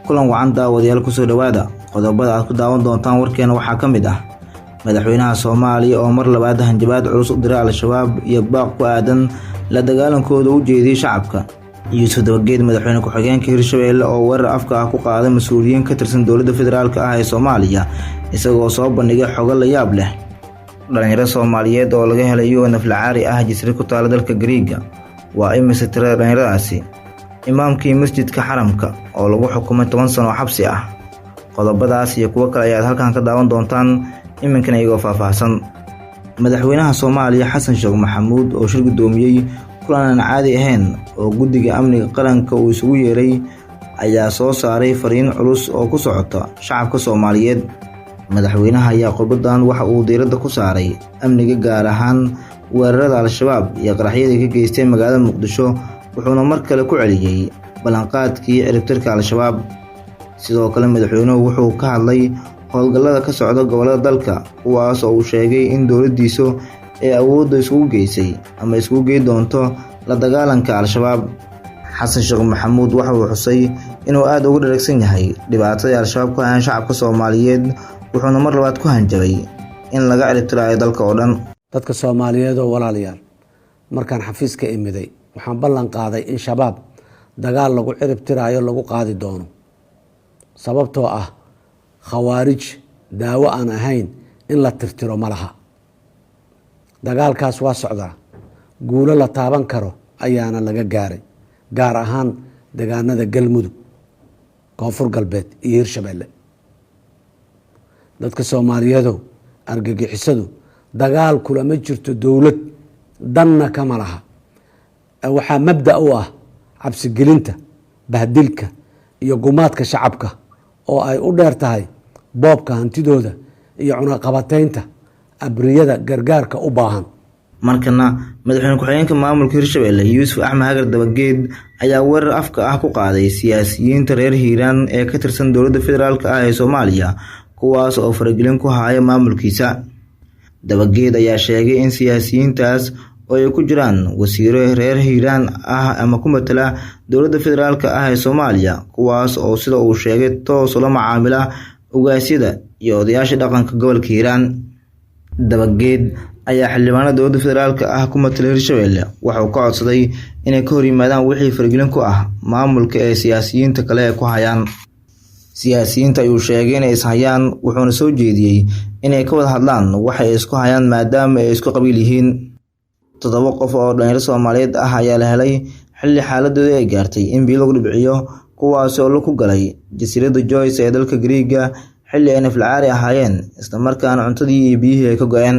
kulan wacan daawadayaal ku soo dhawaada qodobada aad ku daawan doontaan warkeena waxaa ka mid ah madaxweynaha Soomaaliya oo mar labaad hanjabaad culus u diray al-shabaab iyo baaq ku aadan la dagaalankooda u jeediyay shacabka iyo Dabageed madaxweyne ku-xigeenka Hirshabelle oo weerar afka ah ku qaaday mas'uuliyiin ka tirsan dowladda federaalka ah ee Soomaaliya isagoo soo bandhigay xogo la yaab leh dhalinyarada Soomaaliyeed oo laga helay UNF Lacaari ah jisri ku taala dalka Greega waa imise tirada dhalinyaradaasi imaamkii masjidka xaramka oo lagu xukumay 10 sano xabsi ah qodobadaas iyo kuwa kale ayaad halkan ka daawan doontaan iminkana iyagoo faahfaahsan madaxweynaha Soomaaliya Xasan Sheekh Maxamuud oo shir gudoomiyay kulan aan caadi ahayn oo guddiga amniga qaranka uu isugu yeeray ayaa soo saaray fariin culus oo ku socota shacabka Soomaaliyeed madaxweynaha ayaa qodobadan waxa uu diiradda ku saaray amniga gaar ahaan weerarada al-shabaab iyo qaraxyadii ka geystay magaalada Muqdisho wuxuuna mar kale ku celiyay balanqaadkii ciribtirka al-shabaab sidoo kale madaxweynuhu wuxuu ka hadlay howlgallada ka socda gobolada dalka kuwaas oo uu sheegay in dowladdiisu ay awoodda isugu geysay ama isugu geey doonto la dagaalanka al-shabaab Xasan Sheekh Maxamuud waxa uu xusay inuu aad ugu dheregsan yahay dhibaatada al-shabaab ku hayaan shacabka Soomaaliyeed wuxuuna mar labaad ku hanjabay in laga ciribtirayo dalka oo dhan dadka Soomaaliyeed oo walaalayaal markaan xafiiska imiday waxaan ballan qaaday in shabaab dagaal lagu ciribtirayo lagu qaadi doono sababtoo ah khawaarij daawo aan ahayn in la tirtiro ma laha dagaalkaas waa socdaa guulo la taaban karo ayaana laga gaaray gaar ahaan deegaanada Galmudug Koonfur Galbeed iyo Hirshabelle dadka Soomaaliyeed argagixisadu dagaal kula ma jirto dowlad danna kama laha waxaa mabda u ah cabsi gelinta bahdilka iyo gumaadka shacabka oo ay u dheer tahay boobka hantidooda iyo cunaqabataynta abriyada gargaarka u baahan markana madaxweyne ku-xigeenka maamulka Hirshabelle Yuusuf Axmed Hagar Dabageed ayaa weerar afka ah ku qaaday siyaasiyiinta reer Hiiraan ee ka tirsan dowladda federaalka ah ee Soomaaliya kuwaas oo faragelin ku haya maamulkiisa Dabageed ayaa sheegay in siyaasiyiintaas oo ay ku jiraan wasiiro reer Hiiraan ah ama ku matala dowladda federaalka ah ee Soomaaliya kuwaas oo sida uu sheegay toos ula macaamila ugaasyada iyo odayaasha dhaqanka gobolka Hiiraan Dabageed ayaa xildhibaanada dowladda federaalka ah ku matala Hirshabelle waxa uu ka codsaday inay ka hor yimaadaan wixii faragelin ku ah maamulka ee siyaasiyiinta kale ee ku hayaan siyaasiyiinta ayuu sheegay inay is hayaan wuxuuna soo jeediyay inay ka wada hadlaan waxa ay isku hayaan maadaama ay isku qabiil yihiin 7 qof oo dhalinyaro Soomaaliyeed ah ayaa la helay xilli xaaladooda ay gaartay in biyo lagu dhibciyo kuwaas oo la ku galay jasiiradda Joyce ee dalka Greega xilli ay UNF Lacaari ahaayeen isla markaana cuntadii iyo biyihii ay ka go'een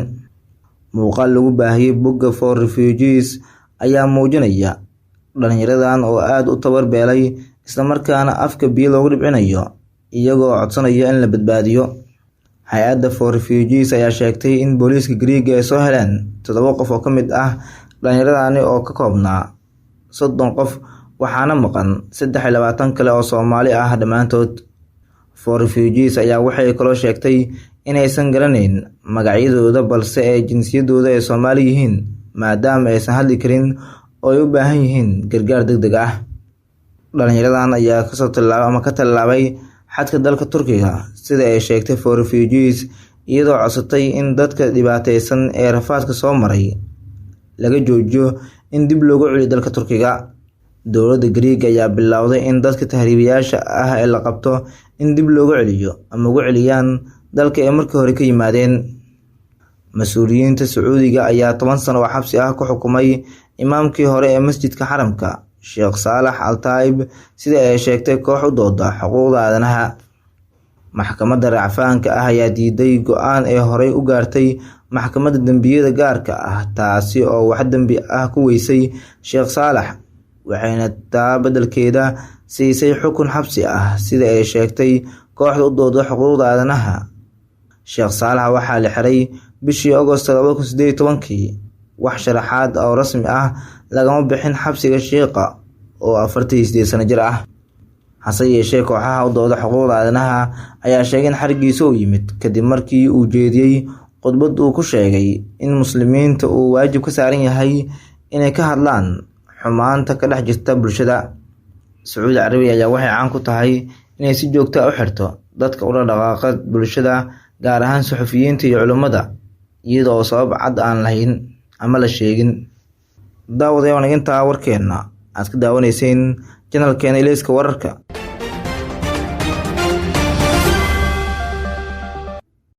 muuqaal lagu baahiyay bogga for refugees ayaa muujinaya dhalinyaradan oo aad u tabar beelay isla markaana afka biyo loogu dhibcinayo iyagoo codsanaya in la badbaadiyo hay'adda for refugees ayaa sheegtay in booliiska Greega ay soo heleen 7 qof oo ka mid ah dhalinyaradani oo ka koobnaa 30 qof waxaana maqan 23 kale oo Soomaali ah dhammaantood for refugees ayaa waxay kaloo sheegtay inaysan garanayn magacyadooda balse ay jinsiyadooda ay Soomaali yihiin maadaama aysan hadli karin oo ay u baahan yihiin gargaar degdeg ah dhalinyaradan ayaa ka tallaabay xadka dalka Turkiga sida ay sheegtay for refugees iyadoo codsatay in dadka dhibaataysan ee rafaadka soo maray laga joojiyo in dib loogu celiyo dalka Turkiga dowladda Greega ayaa bilowday in dadka tahriibayaasha ah ee la qabto in dib loogu celiyo ama ugu celiyaan dalka ay markii hore ka yimaadeen mas'uuliyiinta Sacuudiga ayaa 10 sano oo xabsi ah ku xukumay imaamkii hore ee masjidka xaramka Sheekh Saalax Al-Taib sida ay sheegtay koox u dooda xuquuqda aadanaha maxkamadda racfaanka ah ayaa diiday go'aan ee horey u gaartay maxkamadda dambiyada gaarka ah taasi oo wax dambi ah ku weysay Sheekh Saalax waxayna taa beddelkeeda siisay xukun xabsi ah sida ay sheegtay kooxda u dooda xuquuqda aadanaha Sheekh Saalax waxaa la xiray bishii August 2018 wax sharaxaad oo rasmi ah lagama bixin xabsiga sheekha oo 48 sano jir ah hase yeeshee kooxaha u dooda xuquuqda aadanaha ayaa sheegay in xarigiisa uu yimid kadib markii uu jeediyay khudbad uu ku sheegay in muslimiinta uu waajib ka saaran yahay inay ka hadlaan xumaanta ka dhex jirta bulshada. Sacuudi Carabiya ayaa waxay caan ku tahay inay si joogto ah u xirto dadka u dhaqdhaqaaqa bulshada, gaar ahaan suxufiyiinta iyo culimada, iyada oo sabab cad aan lahayn ama la sheegin. Daawadayaal, intaa warkeena aad ka daawanayseen channelkeena Ilayska Wararka.